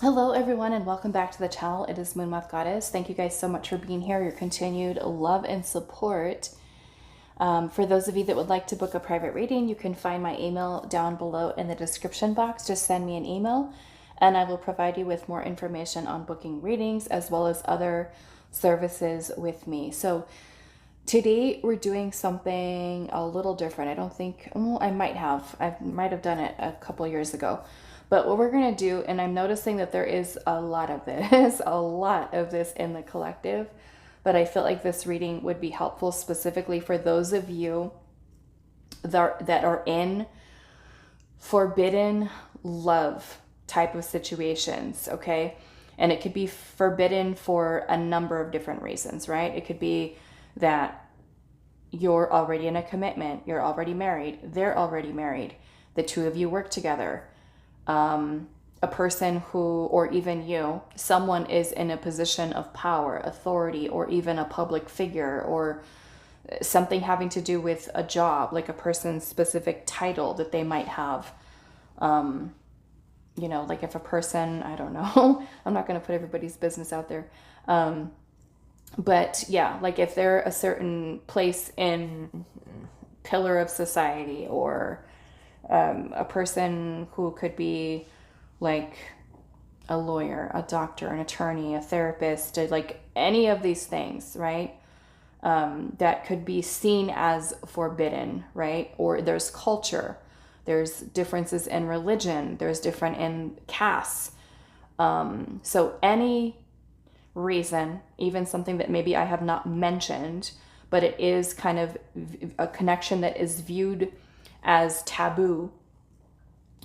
Hello everyone and welcome back to the channel. It is moonmothgoddess. Thank you guys so much for being here, your continued love and support. For those of you that would like to book a private reading, you can find my email down below in the description box. Just send me an email and I will provide you with more information on booking readings as well as other services with me. So today we're doing something a little different. I don't think, well, I might have done it a couple years ago. But what we're going to do, and I'm noticing that there is a lot of this, a lot of this in the collective, but I feel like this reading would be helpful specifically for those of you that are in forbidden love type of situations, okay? And it could be forbidden for a number of different reasons, right? It could be that you're already in a commitment, you're already married, they're already married, the two of you work together. A person who, or even you, someone is in a position of power, authority, or even a public figure, or something having to do with a job, like a person's specific title that they might have. Like if a person, I don't know, I'm not going to put everybody's business out there. But yeah, like if they're a certain place in pillar of society, or a person who could be like a lawyer, a doctor, an attorney, a therapist, like any of these things, right? That could be seen as forbidden, right? Or there's culture, there's differences in religion, there's different in castes. So any reason, even something that maybe I have not mentioned, but it is kind of a connection that is viewed as taboo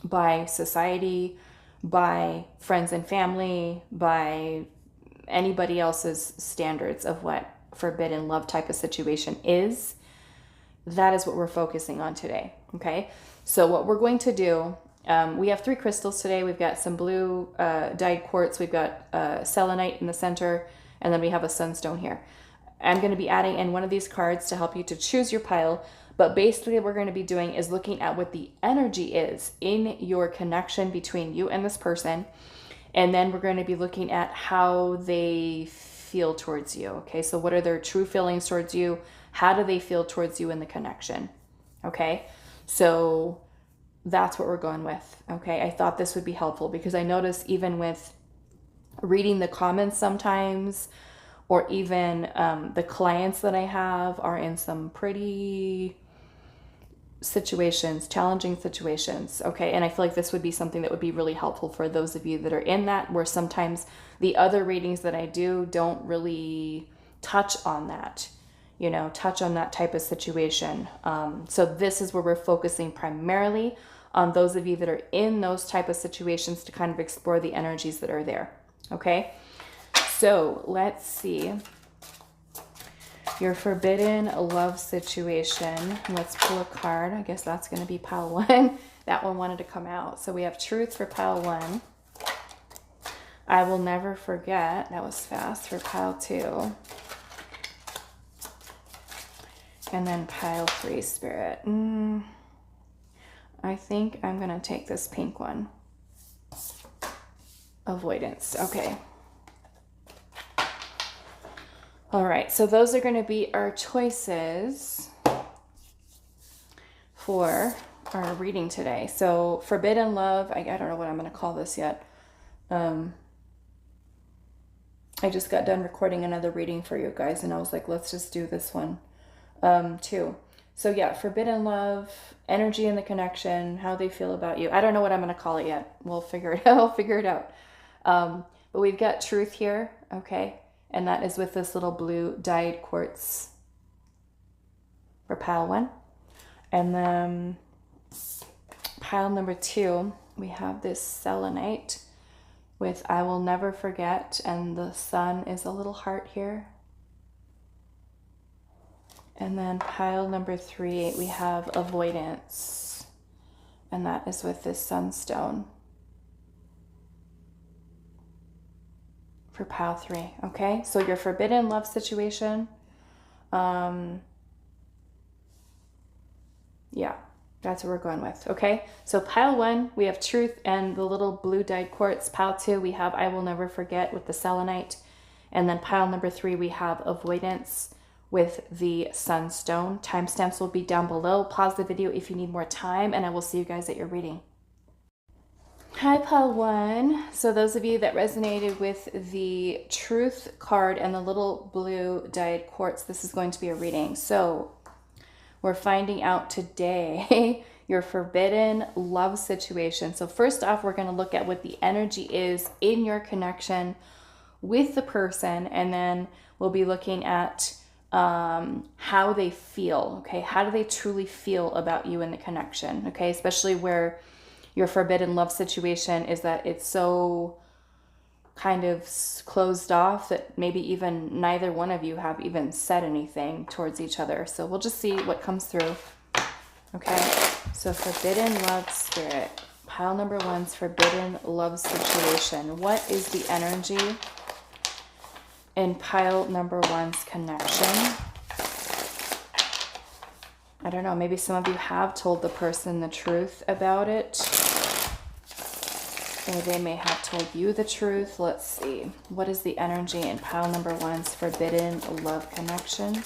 by society, by friends and family, by anybody else's standards of what forbidden love type of situation is. That is what we're focusing on today, okay? So what we're going to do, we have 3 crystals today. We've got some blue dyed quartz, we've got selenite in the center, and then we have a sunstone here. I'm going to be adding in one of these cards to help you to choose your pile. But basically what we're going to be doing is looking at what the energy is in your connection between you and this person. And then we're going to be looking at how they feel towards you. Okay, so what are their true feelings towards you? How do they feel towards you in the connection? Okay, so that's what we're going with. Okay, I thought this would be helpful because I notice even with reading the comments sometimes, or even the clients that I have are in some pretty situations, challenging situations, okay? And I feel like this would be something that would be really helpful for those of you that are in that, where sometimes the other readings that I do don't really touch on that, touch on that type of situation. So this is where we're focusing primarily on those of you that are in those type of situations to kind of explore the energies that are there, okay? So let's see. Your forbidden love situation. Let's pull a card. I guess that's going to be pile 1. That one wanted to come out. So we have truth for pile 1. I will never forget. That was fast for pile 2. And then pile 3, spirit. I think I'm going to take this pink one. Avoidance. Okay. All right, so those are going to be our choices for our reading today. So forbidden love, I don't know what I'm going to call this yet. I just got done recording another reading for you guys, and I was like, let's just do this one too. So yeah, forbidden love, energy in the connection, how they feel about you. I don't know what I'm going to call it yet. We'll figure it out. I'll figure it out. But we've got truth here, okay? And that is with this little blue dyed quartz for pile 1. And then pile number 2, we have this selenite with I will never forget, and the sun is a little heart here. And then pile number 3, we have avoidance, and that is with this sunstone for pile 3. Okay, so your forbidden love situation, yeah, That's what we're going with, okay? So pile 1, we have truth and the little blue dyed quartz. Pile 2, we have I will never forget with the selenite. And then pile number 3, we have avoidance with the sunstone. Timestamps will be down below. Pause the video if you need more time, and I will see you guys at your reading. Hi, pile 1. So those of you that resonated with the truth card and the little blue dyed quartz, this is going to be a reading. So we're finding out today your forbidden love situation. So first off, we're going to look at what the energy is in your connection with the person, and then we'll be looking at how they feel, okay? How do they truly feel about you in the connection, okay? Especially where your forbidden love situation is that it's so kind of closed off that maybe even neither one of you have even said anything towards each other. So we'll just see what comes through. Okay, so forbidden love spirit. Pile number 1's forbidden love situation. What is the energy in pile number 1's connection? I don't know, maybe some of you have told the person the truth about it, or they may have told you the truth. Let's see. What is the energy in pile number 1's forbidden love connection?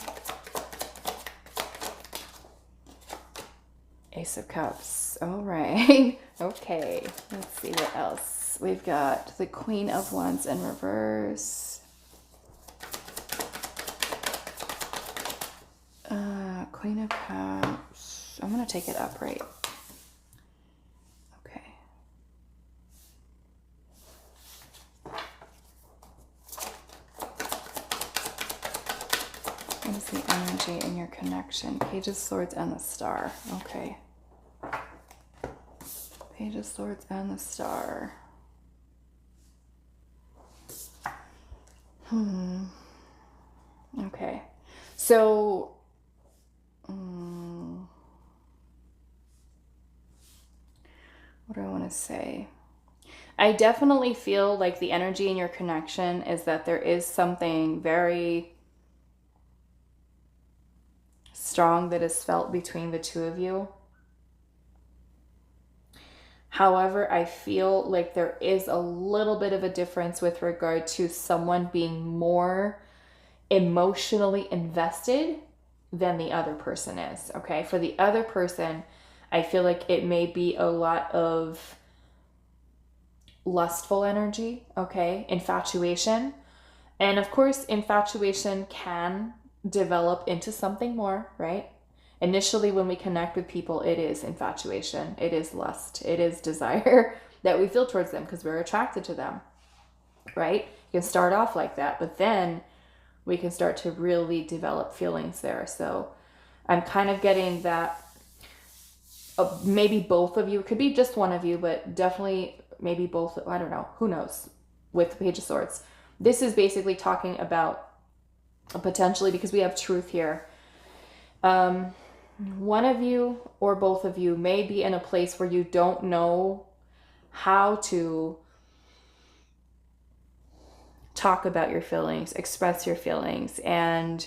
Ace of Cups. All right. Okay. Let's see what else. We've got the Queen of Wands in reverse. Queen of Cups. I'm going to take it upright. What is the energy in your connection? Page of Swords and the Star. Okay. Page of Swords and the Star. Okay. So, what do I want to say? I definitely feel like the energy in your connection is that there is something very strong that is felt between the two of you. However, I feel like there is a little bit of a difference with regard to someone being more emotionally invested than the other person is, okay? For the other person, I feel like it may be a lot of lustful energy, okay? Infatuation. And of course, infatuation can develop into something more, right? Initially, when we connect with people, it is infatuation, it is lust, it is desire that we feel towards them because we're attracted to them, right? You can start off like that, but then we can start to really develop feelings there. So I'm kind of getting that maybe both of you, it could be just one of you, but definitely maybe both, I don't know, who knows, with the Page of Swords. This is basically talking about potentially, because we have truth here, one of you or both of you may be in a place where you don't know how to talk about your feelings, express your feelings. And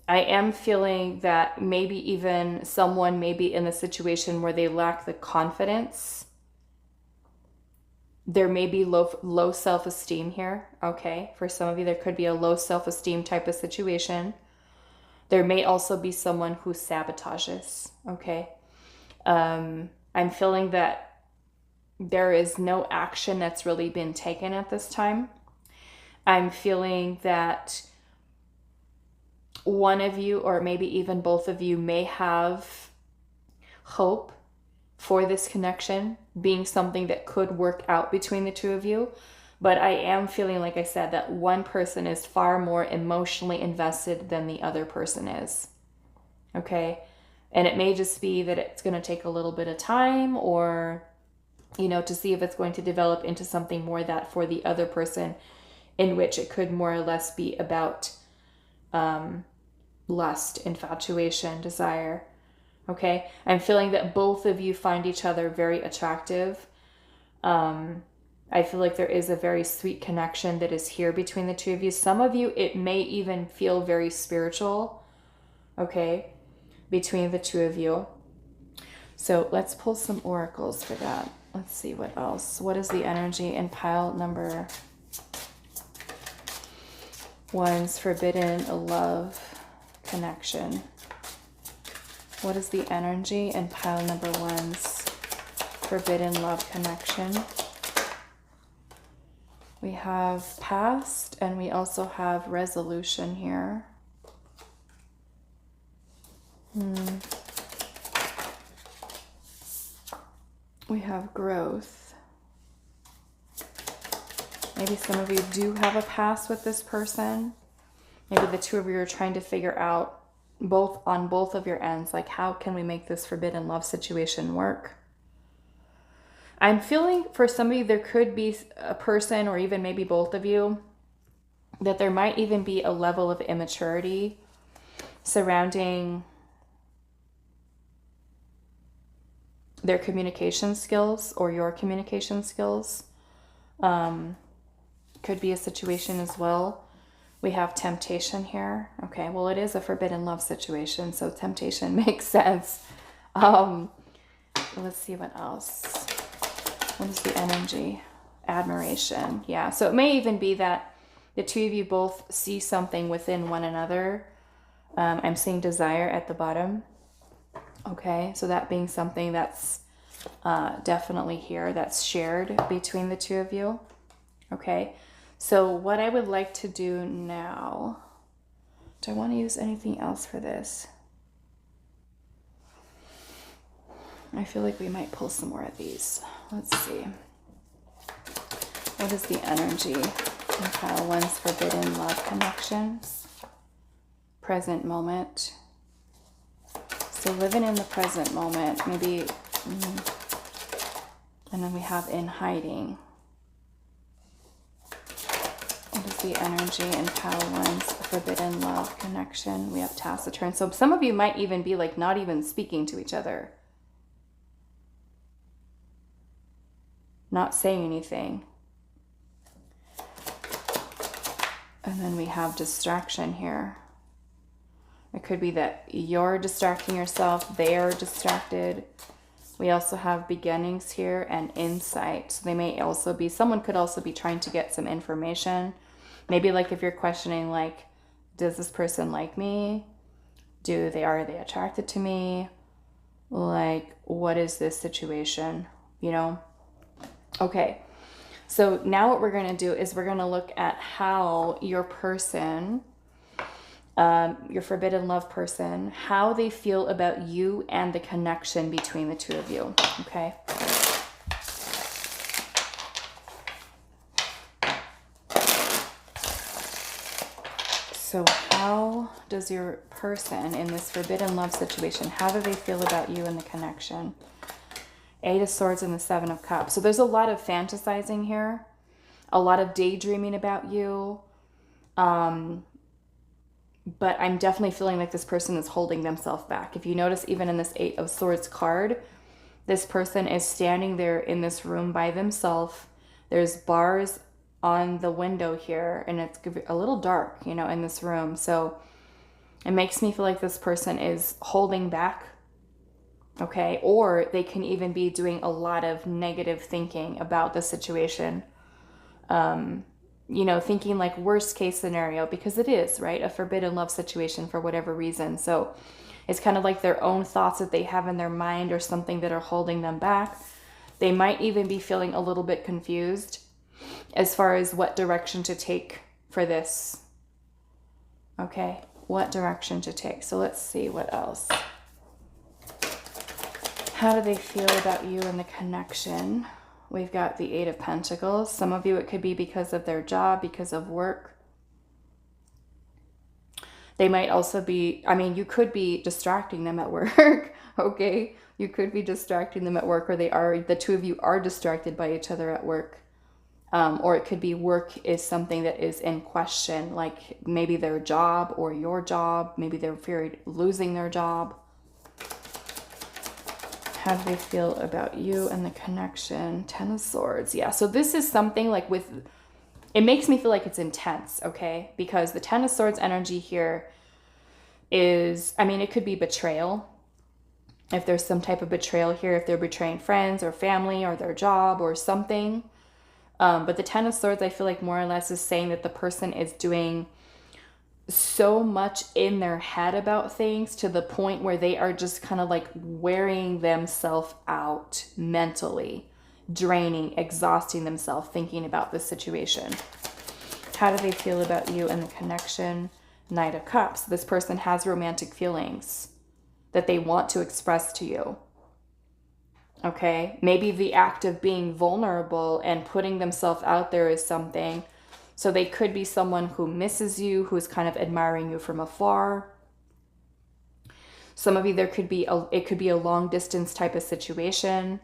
I am feeling that maybe even someone may be in a situation where they lack the confidence. There may be low self-esteem here, okay? For some of you, there could be a low self-esteem type of situation. There may also be someone who sabotages, okay? I'm feeling that there is no action that's really been taken at this time. I'm feeling that one of you, or maybe even both of you, may have hope for this connection being something that could work out between the two of you. But I am feeling, like I said, that one person is far more emotionally invested than the other person is. Okay? And it may just be that it's going to take a little bit of time, or, you know, to see if it's going to develop into something more that for the other person, in which it could more or less be about lust, infatuation, desire. Okay? I'm feeling that both of you find each other very attractive. I feel like there is a very sweet connection that is here between the two of you. Some of you, it may even feel very spiritual, okay, between the two of you. So let's pull some oracles for that. Let's see what else. What is the energy in pile number 1's forbidden love connection? What is the energy in pile number 1's forbidden love connection? We have past, and we also have resolution here. We have growth. Maybe some of you do have a past with this person. Maybe the two of you are trying to figure out on both of your ends, like, how can we make this forbidden love situation work? I'm feeling for some of you, there could be a person, or even maybe both of you, that there might even be a level of immaturity surrounding their communication skills or your communication skills. Could be a situation as well. We have temptation here. Okay, well, it is a forbidden love situation, so temptation makes sense. Let's see what else. What is the energy? Admiration. Yeah, so it may even be that the two of you both see something within one another. I'm seeing desire at the bottom. Okay, so that being something that's definitely here, that's shared between the two of you. Okay, so what I would like to do now, do I want to use anything else for this? I feel like we might pull some more of these. Let's see. What is the energy in pile 1's forbidden love connection? Present moment. So living in the present moment, maybe, and then we have in hiding. What is the energy in pile 1's forbidden love connection? We have taciturn. So some of you might even be like not even speaking to each other. Not saying anything. And then we have distraction here. It could be that you're distracting yourself, they're distracted. We also have beginnings here and insight. So they may also be, someone could also be trying to get some information. Maybe like if you're questioning, like, does this person like me? Are they attracted to me? Like, what is this situation? You know? Okay. So now what we're going to do is we're going to look at how your person, your forbidden love person, how they feel about you and the connection between the two of you. Okay. So how does your person in this forbidden love situation, how do they feel about you and the connection? 8 of Swords and the 7 of Cups. So there's a lot of fantasizing here, a lot of daydreaming about you. But I'm definitely feeling like this person is holding themselves back. If you notice, even in this 8 of Swords card, this person is standing there in this room by themselves. There's bars on the window here, and it's a little dark, you know, in this room. So it makes me feel like this person is holding back. Okay, or they can even be doing a lot of negative thinking about the situation. You know, thinking like worst case scenario, because it is, right? A forbidden love situation for whatever reason. So it's kind of like their own thoughts that they have in their mind or something that are holding them back. They might even be feeling a little bit confused as far as what direction to take for this. Okay, what direction to take. So let's see what else. How do they feel about you and the connection? We've got the 8 of Pentacles. Some of you, it could be because of their job, because of work. They might also be, I mean, you could be distracting them at work, okay? You could be distracting them at work, or the two of you are distracted by each other at work. Or it could be work is something that is in question, like maybe their job or your job. Maybe they're fearing losing their job. How do they feel about you and the connection? 10 of Swords. Yeah, so this is something like it makes me feel like it's intense, okay? Because the 10 of Swords energy here is, I mean, it could be betrayal. If there's some type of betrayal here, if they're betraying friends or family or their job or something. But the Ten of Swords, I feel like more or less is saying that the person is doing so much in their head about things to the point where they are just kind of like wearing themselves out mentally, draining, exhausting themselves, thinking about this situation. How do they feel about you and the connection? Knight of Cups. This person has romantic feelings that they want to express to you. Okay, maybe the act of being vulnerable and putting themselves out there is something. So they could be someone who misses you, who's kind of admiring you from afar. Some of you, it could be a long distance type of situation.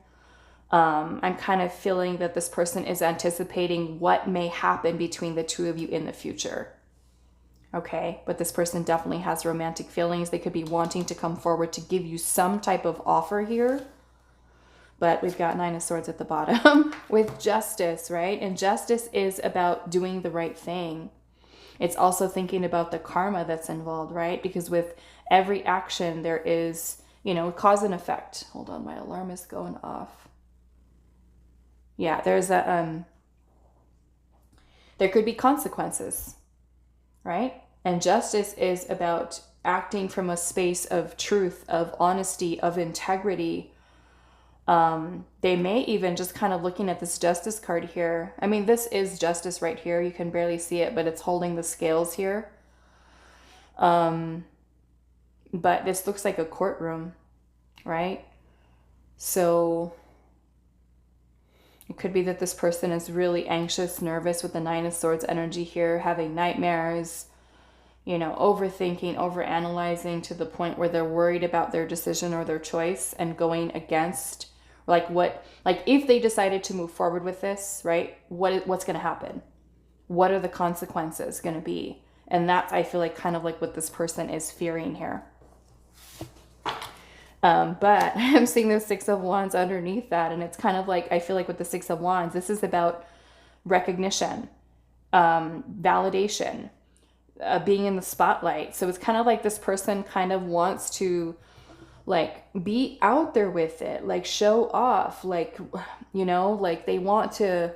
I'm kind of feeling that this person is anticipating what may happen between the two of you in the future. Okay, but this person definitely has romantic feelings. They could be wanting to come forward to give you some type of offer here. But we've got Nine of Swords at the bottom with Justice, right? And Justice is about doing the right thing. It's also thinking about the karma that's involved, right? Because with every action, there is, you know, cause and effect. Hold on, my alarm is going off. Yeah, there's a, there could be consequences, right? And Justice is about acting from a space of truth, of honesty, of integrity. They may even just kind of looking at this Justice card here. I mean, this is Justice right here. You can barely see it, but it's holding the scales here. But this looks like a courtroom, right? So it could be that this person is really anxious, nervous with the Nine of Swords energy here, having nightmares, you know, overthinking, overanalyzing to the point where they're worried about their decision or their choice and going against, like if they decided to move forward with this, right? What's going to happen? What are the consequences going to be? And that's, I feel like, kind of like what this person is fearing here. But I'm seeing the Six of Wands underneath that. And it's kind of like, I feel like with the Six of Wands, this is about recognition, validation, being in the spotlight. So it's kind of like this person kind of wants to like be out there with it, like show off, like, you know, like they want to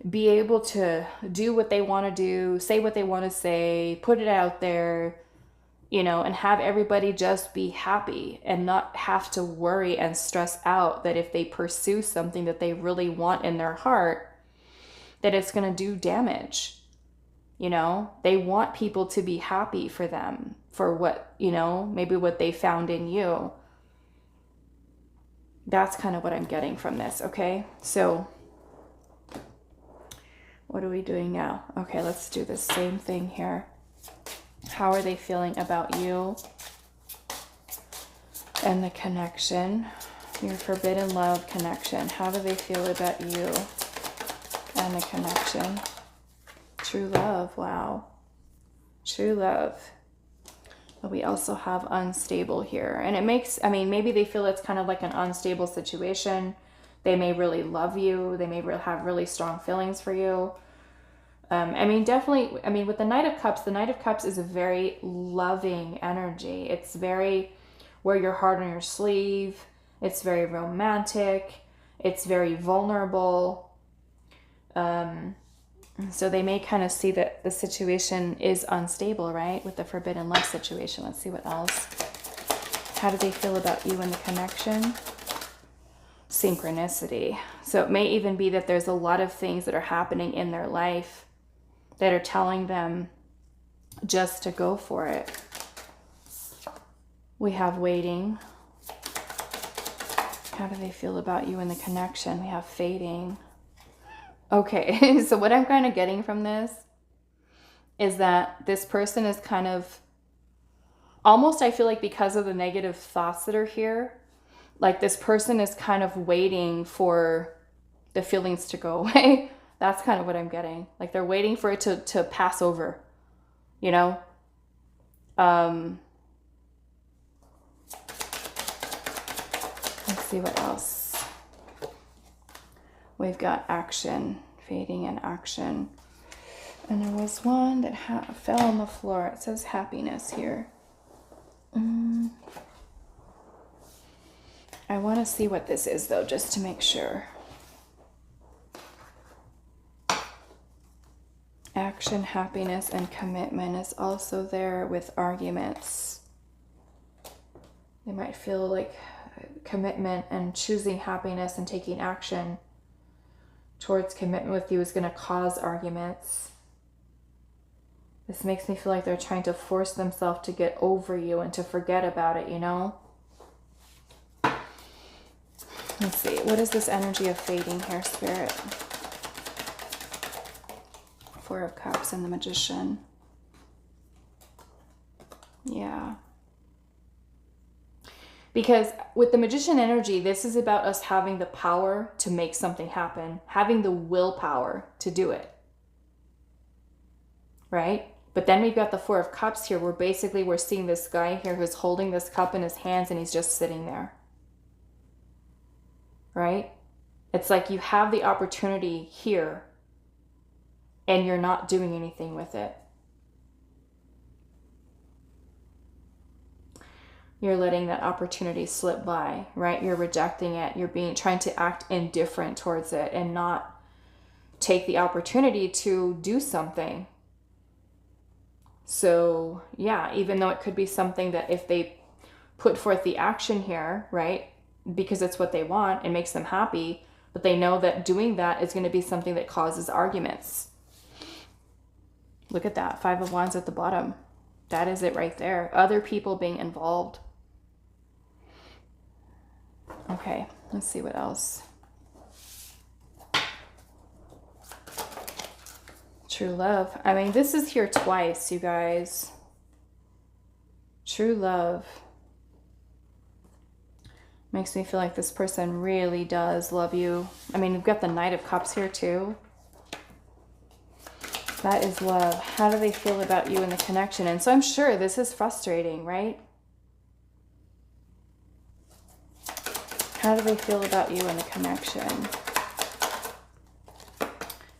be able to do what they want to do, say what they want to say, put it out there, you know, and have everybody just be happy and not have to worry and stress out that if they pursue something that they really want in their heart, that it's going to do damage. You know, they want people to be happy for them, for what, you know, maybe what they found in you. That's kind of what I'm getting from this, okay? So what are we doing now? Okay, let's do the same thing here. How are they feeling about you and the connection? Your forbidden love connection. How do they feel about you and the connection? True love. Wow. True love. But we also have unstable here. And it makes, I mean, maybe they feel it's kind of like an unstable situation. They may really love you. They may have really strong feelings for you. I mean, definitely, I mean, with the Knight of Cups is a very loving energy. It's very wear your heart on your sleeve. It's very romantic. It's very vulnerable. So they may kind of see that the situation is unstable, right? With the forbidden love situation. Let's see what else. How do they feel about you and the connection? Synchronicity. So it may even be that there's a lot of things that are happening in their life that are telling them just to go for it. We have waiting. How do they feel about you and the connection? We have fading. Okay, so what I'm kind of getting from this is that this person is kind of almost, I feel like because of the negative thoughts that are here, like this person is kind of waiting for the feelings to go away. That's kind of what I'm getting. Like they're waiting for it to pass over, you know? Let's see what else. We've got action, fading and action. And there was one that fell on the floor. It says happiness here. I want to see what this is, though, just to make sure. Action, happiness, and commitment is also there with arguments. They might feel like commitment and choosing happiness and taking action towards commitment with you is going to cause arguments. This makes me feel like they're trying to force themselves to get over you and to forget about it, you know? Let's see. What is this energy of fading here, Spirit? Four of Cups and the Magician. Yeah. Because with the Magician energy, this is about us having the power to make something happen, having the willpower to do it. Right? But then we've got the Four of Cups here, where basically we're seeing this guy here who's holding this cup in his hands and he's just sitting there. Right? It's like you have the opportunity here and you're not doing anything with it. You're letting that opportunity slip by, right? You're rejecting it. You're trying to act indifferent towards it and not take the opportunity to do something. So yeah, even though it could be something that if they put forth the action here, right? Because it's what they want, it makes them happy, but they know that doing that is going to be something that causes arguments. Look at that, Five of Wands at the bottom. That is it right there. Other people being involved. Okay, let's see what else. True love. I mean, this is here twice, you guys. True love. Makes me feel like this person really does love you. I mean, we've got the Knight of Cups here too. That is love. How do they feel about you in the connection? And so I'm sure this is frustrating, right? How do they feel about you in the connection?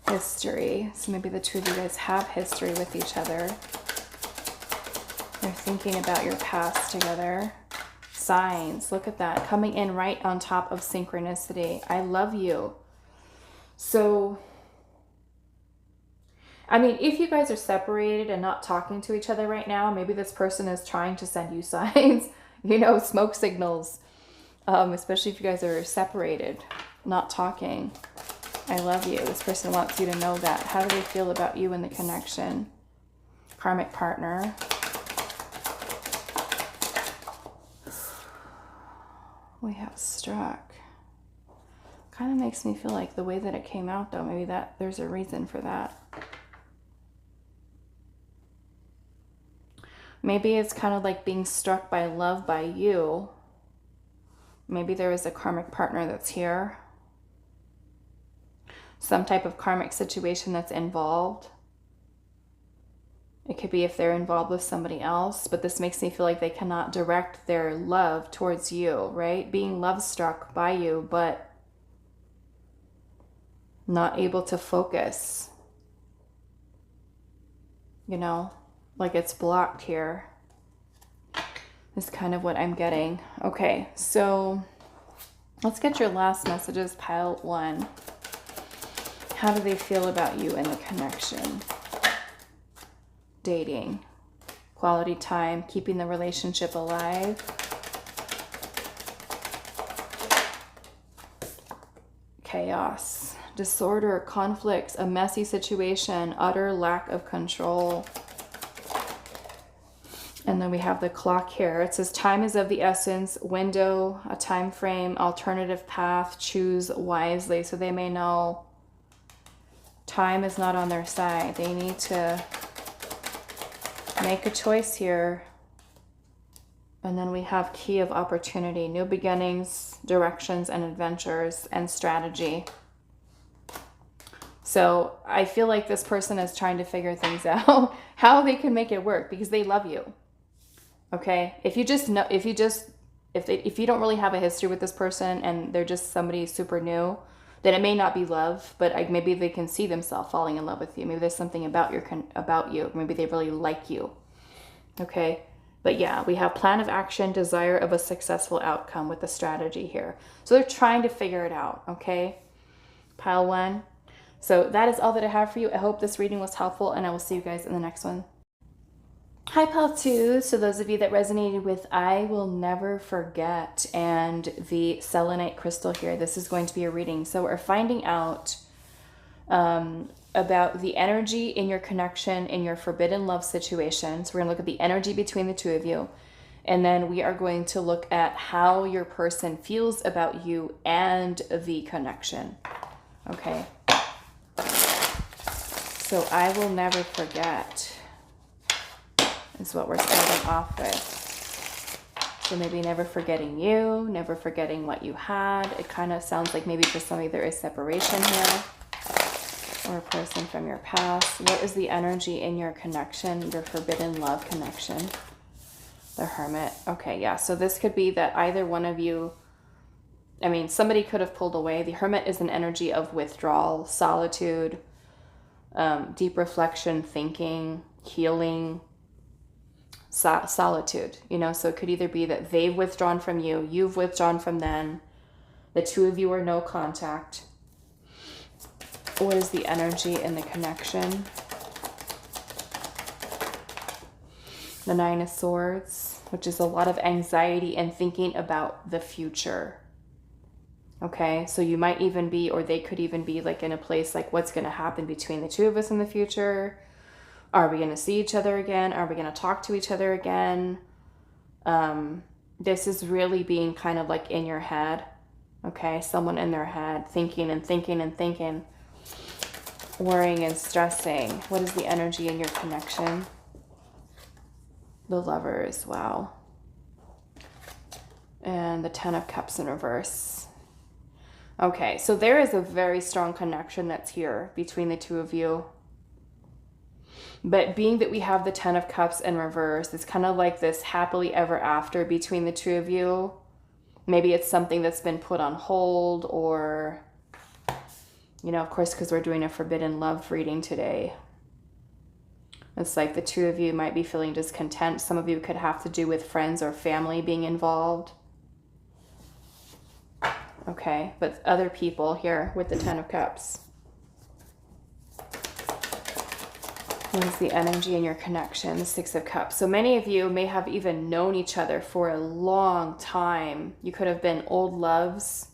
History. So maybe the two of you guys have history with each other. They're thinking about your past together. Signs. Look at that. Coming in right on top of synchronicity. I love you. So, I mean, if you guys are separated and not talking to each other right now, maybe this person is trying to send you signs, you know, smoke signals, especially if you guys are separated, not talking. I love you. This person wants you to know that. How do they feel about you in the connection? Karmic partner. We have Struck. Kind of makes me feel like the way that it came out, though, maybe that there's a reason for that. Maybe it's kind of like being struck by love by you. Maybe there is a karmic partner that's here. Some type of karmic situation that's involved. It could be if they're involved with somebody else, but this makes me feel like they cannot direct their love towards you, right? Being love struck by you, but not able to focus. You know, like it's blocked here. Is kind of what I'm getting. Okay, so let's get your last messages, pile 1. How do they feel about you in the connection? Dating, quality time, keeping the relationship alive. Chaos, disorder, conflicts, a messy situation, utter lack of control. And then we have the clock here. It says time is of the essence, window, a time frame, alternative path, choose wisely. So they may know time is not on their side. They need to make a choice here. And then we have key of opportunity, new beginnings, directions and adventures, and strategy. So I feel like this person is trying to figure things out, how they can make it work, because they love you. Okay, if you don't really have a history with this person and they're just somebody super new, then it may not be love, but maybe they can see themselves falling in love with you. Maybe there's something about you. Maybe they really like you. Okay, But yeah, we have plan of action, desire of a successful outcome with the strategy here. So they're trying to figure it out, okay? Pile 1. So that is all that I have for you. I hope this reading was helpful, and I will see you guys in the next one. Hi, Pile 2. So those of you that resonated with I Will Never Forget and the Selenite crystal here, this is going to be a reading. So we're finding out about the energy in your connection in your forbidden love situation. So we're going to look at the energy between the two of you. And then we are going to look at how your person feels about you and the connection. Okay. So I will never forget is what we're starting off with. So maybe never forgetting you, never forgetting what you had. It kind of sounds like maybe for some of you there is separation here, or a person from your past. What is the energy in your connection, your forbidden love connection? The Hermit. Okay, yeah. So this could be that either one of you, I mean, somebody could have pulled away. The Hermit is an energy of withdrawal, solitude, deep reflection, thinking, healing, solitude, you know. So it could either be that they've withdrawn from you, you've withdrawn from them, the two of you are no contact. What is the energy in the connection? The 9 of Swords, which is a lot of anxiety and thinking about the future. Okay, so you might even be, or they could even be like in a place like, what's going to happen between the two of us in the future? Are we going to see each other again? Are we going to talk to each other again? This is really being kind of like in your head. Okay, someone in their head thinking and thinking and thinking, worrying and stressing. What is the energy in your connection? The Lovers, wow. And the 10 of Cups in reverse. Okay, so there is a very strong connection that's here between the two of you. But being that we have the 10 of Cups in reverse, it's kind of like this happily ever after between the two of you. Maybe it's something that's been put on hold, or, you know, of course, because we're doing a forbidden love reading today. It's like the two of you might be feeling discontent. Some of you could have to do with friends or family being involved. Okay, but other people here with the 10 of Cups. What is the energy in your connection? The 6 of Cups. So many of you may have even known each other for a long time. You could have been old loves.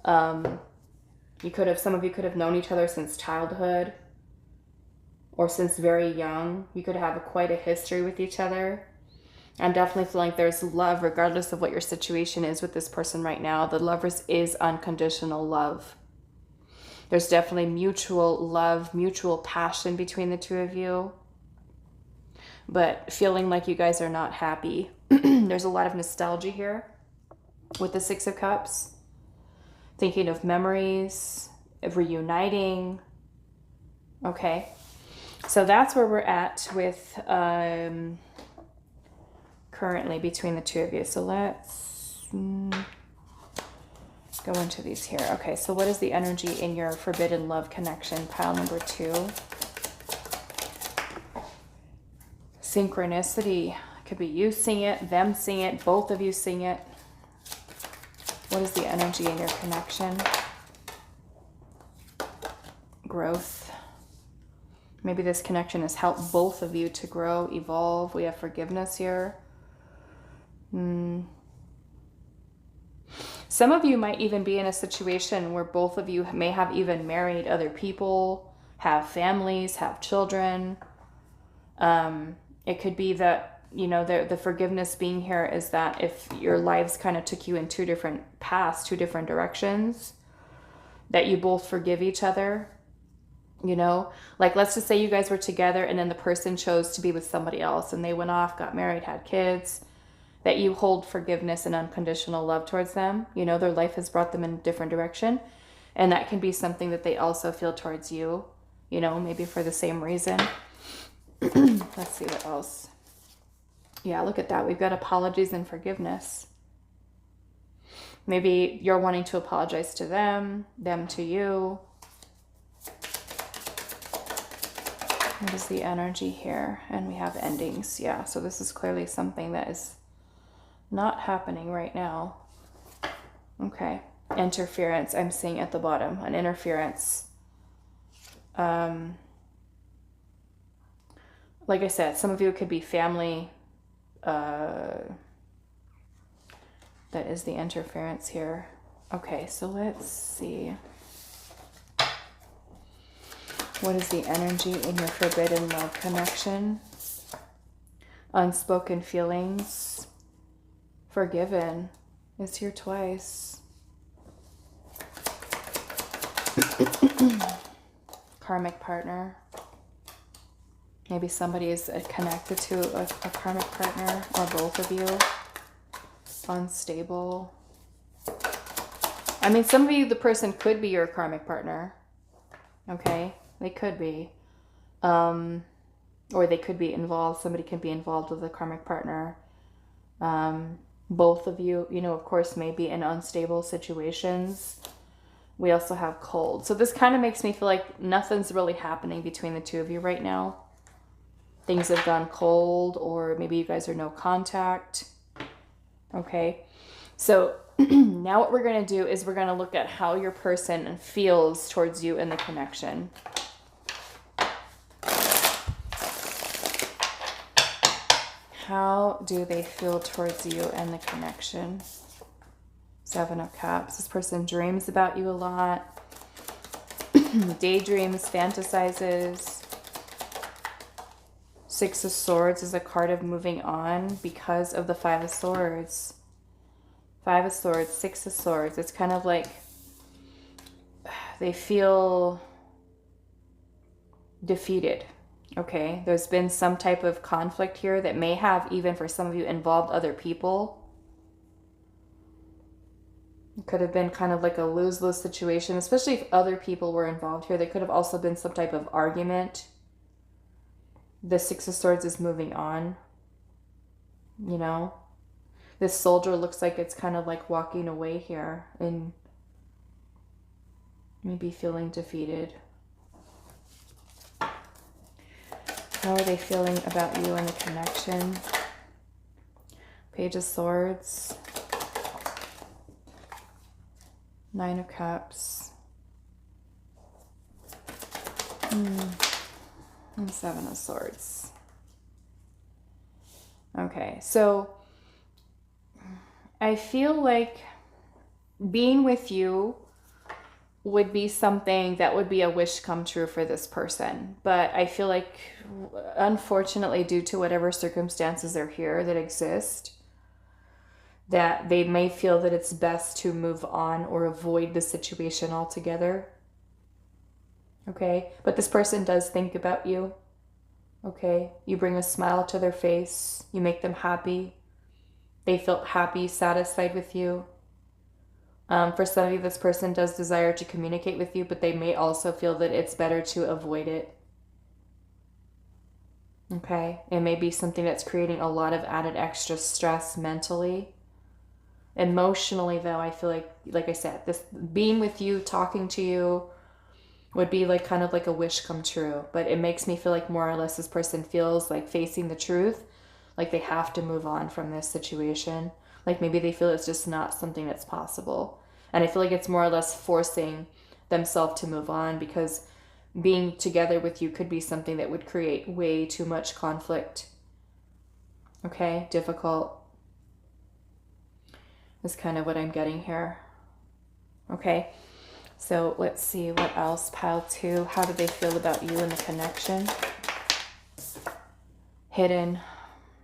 Some of you could have known each other since childhood or since very young. You could have quite a history with each other. I'm definitely feeling there's love regardless of what your situation is with this person right now. The Lovers is unconditional love. There's definitely mutual love, mutual passion between the two of you. But feeling like you guys are not happy. There's a lot of nostalgia here with the 6 of Cups. Thinking of memories, of reuniting. Okay. So that's where we're at with currently between the two of you. So let's go into these here. Okay, so what is the energy in your forbidden love connection? Pile number 2. Synchronicity. Could be you seeing it, them seeing it, both of you seeing it. What is the energy in your connection? Growth. Maybe this connection has helped both of you to grow, evolve. We have forgiveness here. Some of you might even be in a situation where both of you may have even married other people, have families, have children. It could be that, you know, the forgiveness being here is that if your lives kind of took you in two different paths, two different directions, that you both forgive each other. You know, like let's just say you guys were together and then the person chose to be with somebody else and they went off, got married, had kids, that you hold forgiveness and unconditional love towards them. You know, their life has brought them in a different direction. And that can be something that they also feel towards you, you know, maybe for the same reason. Let's see what else. Yeah, look at that. We've got apologies and forgiveness. Maybe you're wanting to apologize to them, them to you. What is the energy here? And we have endings. Yeah, so this is clearly something that is not happening right now. Okay. Interference, I'm seeing at the bottom. An interference. Like I said, some of you could be family. That is the interference here. Okay, so let's see. What is the energy in your forbidden love connection? Unspoken feelings. Forgiven is here twice. Karmic partner. Maybe somebody is connected to a karmic partner, or both of you. Unstable. I mean, some of you, the person could be your karmic partner. Okay? They could be. Or they could be involved. Somebody can be involved with a karmic partner. Both of you, you know, of course, may be in unstable situations. We also have cold. So this kind of makes me feel like nothing's really happening between the two of you right now. Things have gone cold, or maybe you guys are no contact. Okay. So now what we're going to do is we're going to look at how your person feels towards you in the connection. How do they feel towards you and the connection? Seven of Cups. This person dreams about you a lot. Daydreams, fantasizes. Six of Swords is a card of moving on because of the Five of Swords. Five of Swords, Six of Swords. It's kind of like they feel defeated. Okay, there's been some type of conflict here that may have, even for some of you, involved other people. It could have been kind of like a lose-lose situation, especially if other people were involved here. There could have also been some type of argument. The Six of Swords is moving on. You know? This soldier looks like it's kind of like walking away here and maybe feeling defeated. How are they feeling about you and the connection? Page of Swords. Nine of Cups. And Seven of Swords. Okay, so I feel like being with you would be something that would be a wish come true for this person. But I feel like, unfortunately, due to whatever circumstances are here that exist, that they may feel that it's best to move on or avoid the situation altogether. Okay? But this person does think about you. Okay? You bring a smile to their face. You make them happy. They feel happy, satisfied with you. For some of you, this person does desire to communicate with you, but they may also feel that it's better to avoid it. Okay? It may be something that's creating a lot of added extra stress mentally. Emotionally, though, I feel like I said, this being with you, talking to you, would be like kind of like a wish come true. But it makes me feel like more or less this person feels like facing the truth, like they have to move on from this situation. Like maybe they feel it's just not something that's possible. And I feel like it's more or less forcing themselves to move on, because being together with you could be something that would create way too much conflict. Okay, difficult is kind of what I'm getting here. Okay, so let's see what else. Pile 2, how do they feel about you and the connection? Hidden.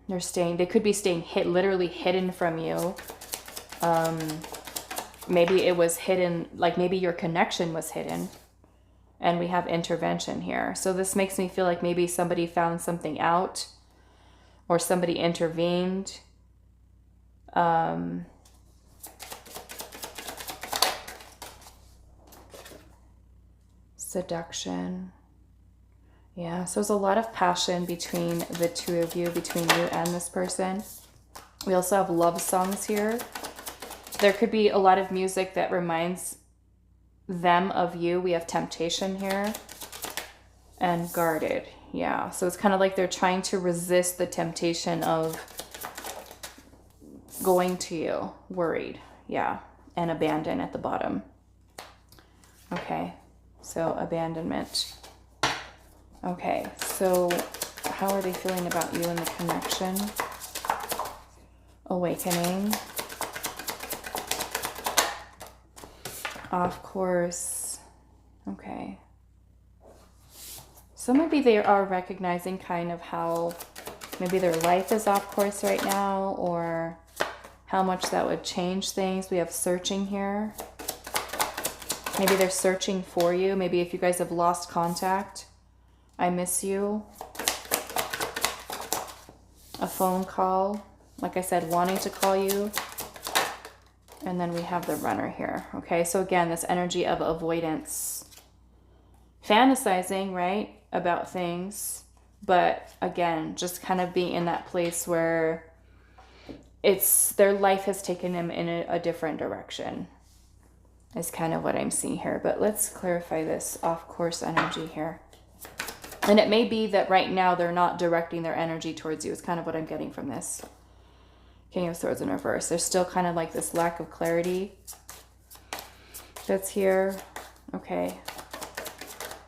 They could be staying literally hidden from you. Maybe it was hidden, like maybe your connection was hidden. And we have intervention here. So this makes me feel like maybe somebody found something out, or somebody intervened. Seduction. Yeah, so there's a lot of passion between the two of you, between you and this person. We also have love songs here. There could be a lot of music that reminds them of you. We have temptation here and guarded. Yeah, so it's kind of like they're trying to resist the temptation of going to you, worried. Yeah, and abandon at the bottom. Okay, so abandonment. Okay, so how are they feeling about you in the connection? Awakening. Off course. Okay. So maybe they are recognizing kind of how maybe their life is off course right now, or how much that would change things. We have searching here. Maybe they're searching for you. Maybe if you guys have lost contact, I miss you. A phone call. Like I said, wanting to call you. And then we have the runner here. Okay, so again, this energy of avoidance. Fantasizing, right, about things. But again, just kind of being in that place where it's their life has taken them in a different direction. Is kind of what I'm seeing here. But let's clarify this off-course energy here. And it may be that right now they're not directing their energy towards you. It's kind of what I'm getting from this. King of Swords in reverse. There's still kind of like this lack of clarity that's here. Okay.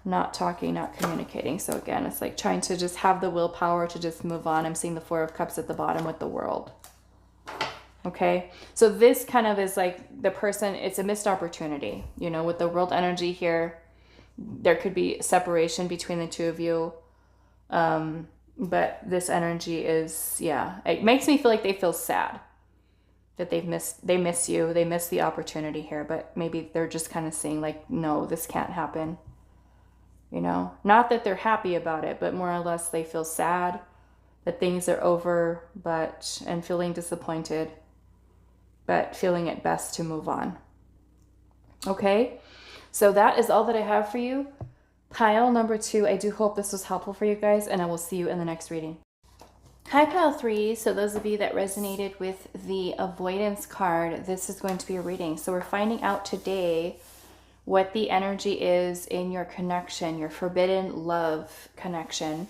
Not talking, not communicating. So again, it's like trying to just have the willpower to just move on. I'm seeing the Four of Cups at the bottom with the World. Okay, so this kind of is like the person, it's a missed opportunity, you know, with the World energy here. There could be separation between the two of you. But this energy is, yeah, it makes me feel like they feel sad that they miss you. They miss the opportunity here, but maybe they're just kind of saying like, no, this can't happen. You know, not that they're happy about it, but more or less they feel sad that things are over, and feeling disappointed, but feeling it best to move on. Okay, so that is all that I have for you. Pile number 2, I do hope this was helpful for you guys, and I will see you in the next reading. Hi, Pile 3. So those of you that resonated with the avoidance card, this is going to be a reading. So we're finding out today what the energy is in your connection, your forbidden love connection.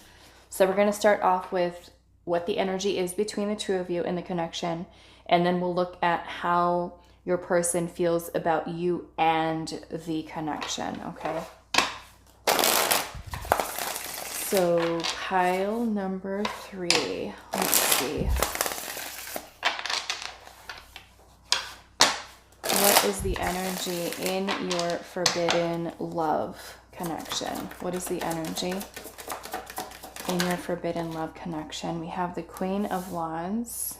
So we're going to start off with what the energy is between the two of you in the connection, and then we'll look at how your person feels about you and the connection, okay? So pile number 3, let's see. What is the energy in your forbidden love connection? What is the energy in your forbidden love connection? We have the Queen of Wands.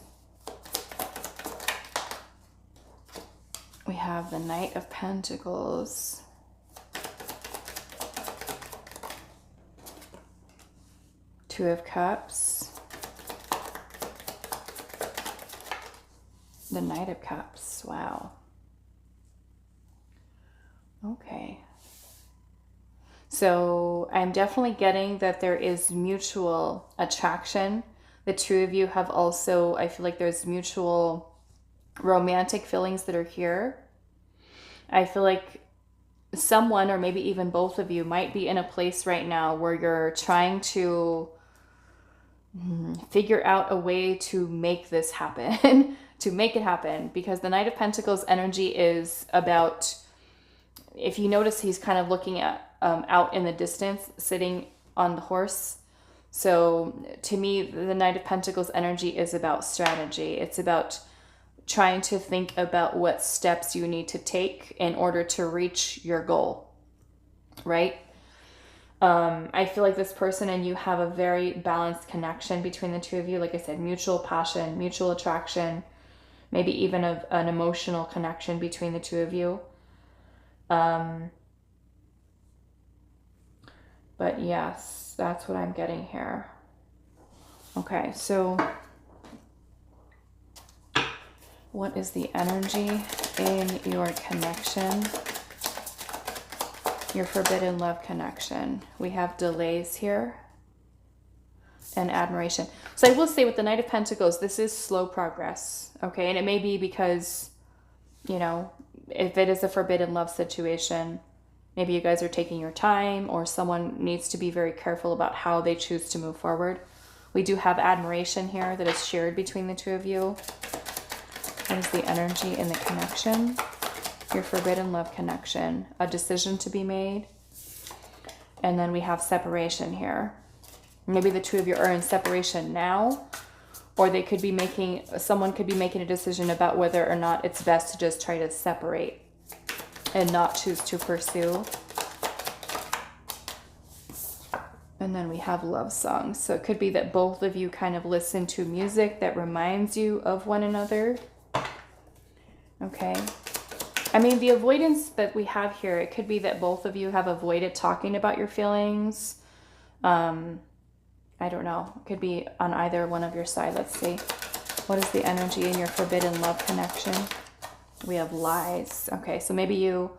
We have the Knight of Pentacles. Two of Cups. The Knight of Cups. Wow. Okay. So I'm definitely getting that there is mutual attraction. The two of you have also, I feel like there's mutual romantic feelings that are here. I feel like someone, or maybe even both of you, might be in a place right now where you're trying to figure out a way to make this happen, to make it happen, because the Knight of Pentacles energy is about, if you notice, he's kind of looking at out in the distance, sitting on the horse. So to me, the Knight of Pentacles energy is about strategy. It's about trying to think about what steps you need to take in order to reach your goal, right? I feel like this person and you have a very balanced connection between the two of you. Like I said, mutual passion, mutual attraction, maybe even an emotional connection between the two of you. But yes, that's what I'm getting here. Okay, so what is the energy in your connection? Your forbidden love connection. We have delays here and admiration. So I will say with the Knight of Pentacles, this is slow progress, okay? And it may be because, you know, if it is a forbidden love situation, Maybe you guys are taking your time, or someone needs to be very careful about how they choose to move forward. We do have admiration here that is shared between the two of you. What is the energy in the connection? Your forbidden love connection. A decision to be made. And then we have separation here. Maybe the two of you are in separation now, or they could be making, someone could be making a decision about whether or not it's best to just try to separate and not choose to pursue. And then we have love songs. So it could be that both of you kind of listen to music that reminds you of one another. Okay. I mean, the avoidance that we have here, it could be that both of you have avoided talking about your feelings. I don't know. It could be on either one of your side. Let's see. What is the energy in your forbidden love connection? We have lies. Okay, so maybe you,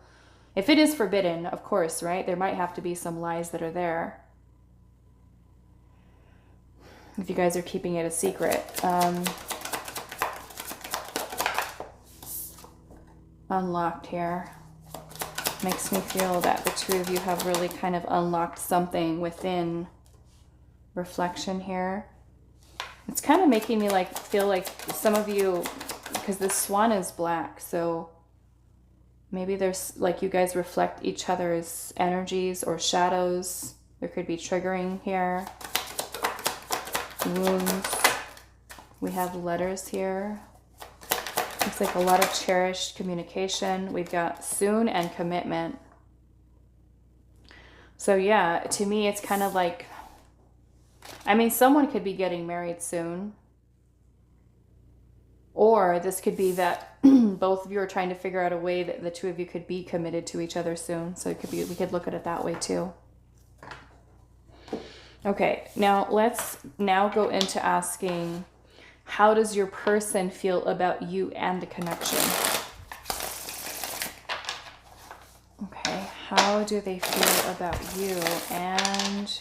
if it is forbidden, of course, right? There might have to be some lies that are there. If you guys are keeping it a secret. Unlocked here. Makes me feel that the two of you have really kind of unlocked something within reflection here. It's kind of making me like feel like some of you, because this swan is black, so maybe there's like you guys reflect each other's energies or shadows. There could be triggering here. Wounds. We have letters here. Looks like a lot of cherished communication. We've got soon and commitment. So yeah, to me it's kind of like, I mean, someone could be getting married soon. Or this could be that both of you are trying to figure out a way that the two of you could be committed to each other soon. So it could be, we could look at it that way too. Okay, now let's now go into asking, how does your person feel about you and the connection? Okay, how do they feel about you and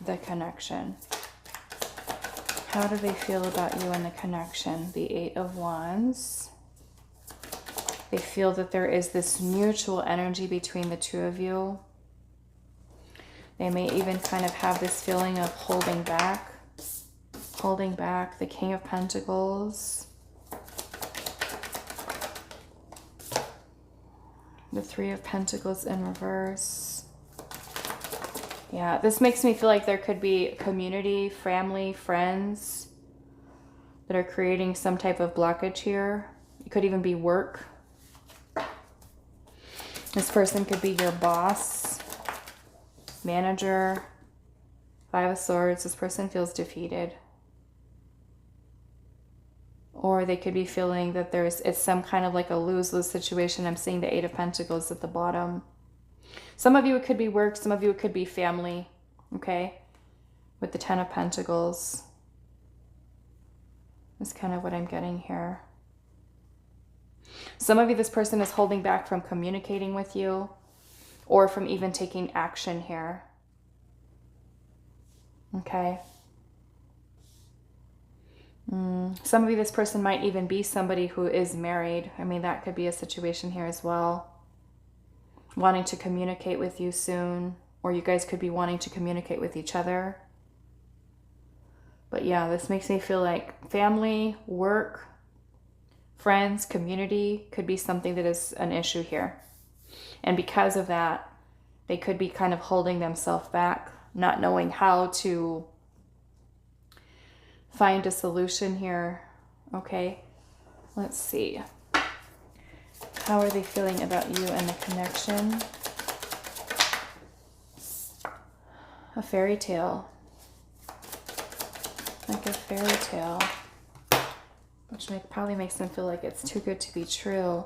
the connection? How do they feel about you and the connection? The Eight of Wands. They feel that there is this mutual energy between the two of you. They may even kind of have this feeling of holding back. Holding back. The King of Pentacles. The Three of Pentacles in reverse. Yeah, this makes me feel like there could be community, family, friends that are creating some type of blockage here. It could even be work. This person could be your boss, manager. Five of Swords. This person feels defeated. Or they could be feeling that it's some kind of like a lose-lose situation. I'm seeing the Eight of Pentacles at the bottom. Some of you it could be work, some of you it could be family, okay? With the Ten of Pentacles. That's kind of what I'm getting here. Some of you, this person is holding back from communicating with you or from even taking action here. Okay? Some of you, this person might even be somebody who is married. I mean, that could be a situation here as well. Wanting to communicate with you soon, or you guys could be wanting to communicate with each other. But yeah, this makes me feel like family, work, friends, community could be something that is an issue here. And because of that, they could be kind of holding themselves back, not knowing how to find a solution here. Okay, let's see. How are they feeling about you and the connection? A fairy tale. Like a fairy tale. Which probably makes them feel like it's too good to be true.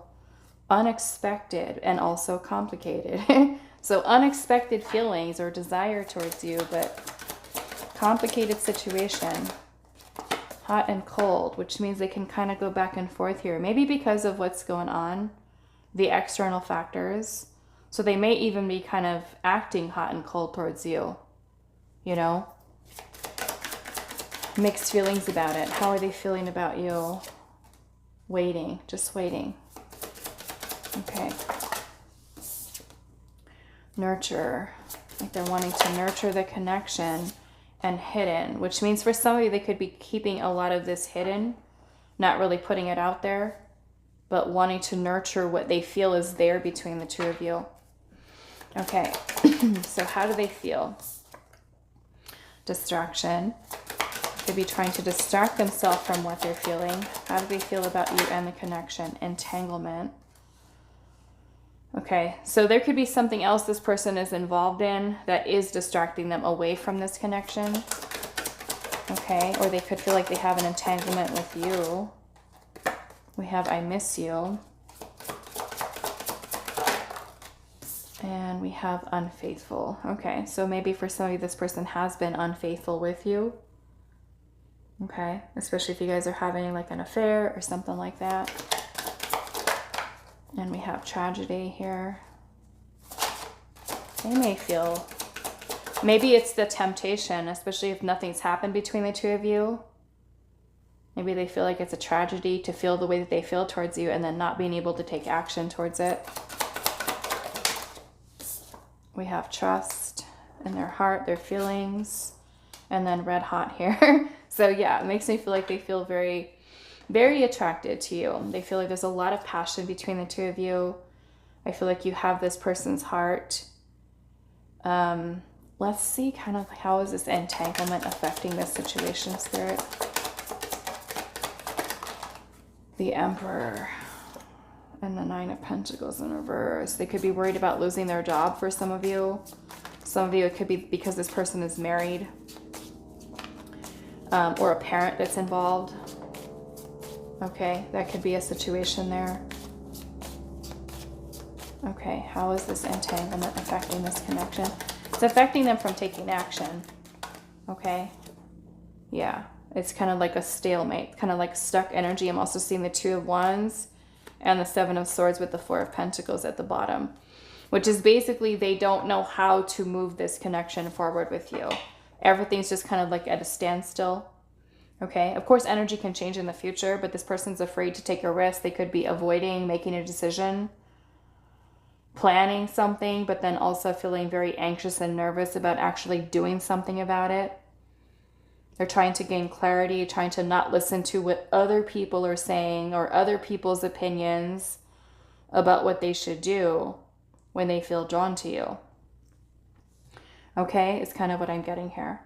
Unexpected and also complicated. So unexpected feelings or desire towards you, but complicated situation. Hot and cold, which means they can kind of go back and forth here. Maybe because of what's going on. The external factors. So they may even be kind of acting hot and cold towards you. You know? Mixed feelings about it. How are they feeling about you? Waiting. Just waiting. Okay. Nurture. Like they're wanting to nurture the connection and hidden, which means for some of you, they could be keeping a lot of this hidden, not really putting it out there, but wanting to nurture what they feel is there between the two of you. Okay, so how do they feel? Distraction. Could be trying to distract themselves from what they're feeling. How do they feel about you and the connection? Entanglement. Okay, so there could be something else this person is involved in that is distracting them away from this connection. Okay, or they could feel like they have an entanglement with you. We have I miss you. And we have unfaithful. Okay, so maybe for some of you, this person has been unfaithful with you. Okay, especially if you guys are having like an affair or something like that. And we have tragedy here. They may feel, maybe it's the temptation, especially if nothing's happened between the two of you. Maybe they feel like it's a tragedy to feel the way that they feel towards you and then not being able to take action towards it. We have trust in their heart, their feelings, and then red hot here. So yeah, it makes me feel like they feel very, very attracted to you. They feel like there's a lot of passion between the two of you. I feel like you have this person's heart. Let's see kind of how is this entanglement affecting this situation, Spirit. The Emperor and the Nine of Pentacles in reverse. They could be worried about losing their job for some of you. Some of you, it could be because this person is married, or a parent that's involved. Okay, that could be a situation there. Okay, how is this entanglement affecting this connection? It's affecting them from taking action. Okay, yeah, it's kind of like a stalemate, kind of like stuck energy. I'm also seeing the Two of Wands and the Seven of Swords with the Four of Pentacles at the bottom, which is basically they don't know how to move this connection forward with you. Everything's just kind of like at a standstill. Okay, of course, energy can change in the future, but this person's afraid to take a risk. They could be avoiding making a decision, planning something, but then also feeling very anxious and nervous about actually doing something about it. They're trying to gain clarity, trying to not listen to what other people are saying or other people's opinions about what they should do when they feel drawn to you. Okay, it's kind of what I'm getting here.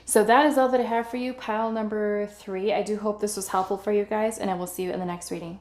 So that is all that I have for you, pile number 3. I do hope this was helpful for you guys, and I will see you in the next reading.